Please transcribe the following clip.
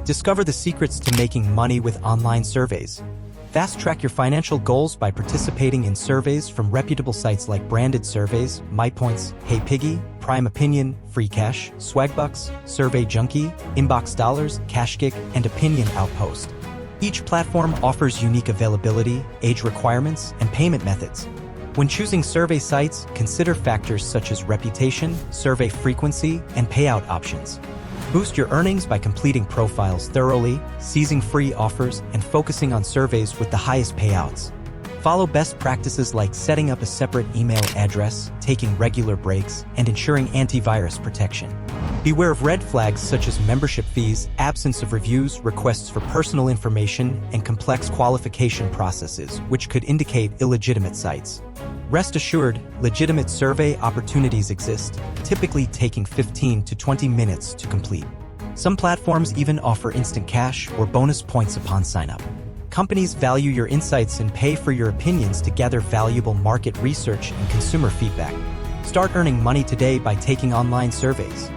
Discover the secrets to making money with online surveys. Fast-track your financial goals by participating in surveys from reputable sites like Branded Surveys, MyPoints, HeyPiggy, Prime Opinion, FreeCash, Swagbucks, Survey Junkie, Inbox Dollars, CashGig, and Opinion Outpost. Each platform offers unique availability, age requirements, and payment methods. When choosing survey sites, consider factors such as reputation, survey frequency, and payout options. Boost your earnings by completing profiles thoroughly, seizing free offers, and focusing on surveys with the highest payouts. Follow best practices like setting up a separate email address, taking regular breaks, and ensuring antivirus protection. Beware of red flags such as membership fees, absence of reviews, requests for personal information, and complex qualification processes, which could indicate illegitimate sites. Rest assured, legitimate survey opportunities exist, typically taking 15 to 20 minutes to complete. Some platforms even offer instant cash or bonus points upon sign-up. Companies value your insights and pay for your opinions to gather valuable market research and consumer feedback. Start earning money today by taking online surveys.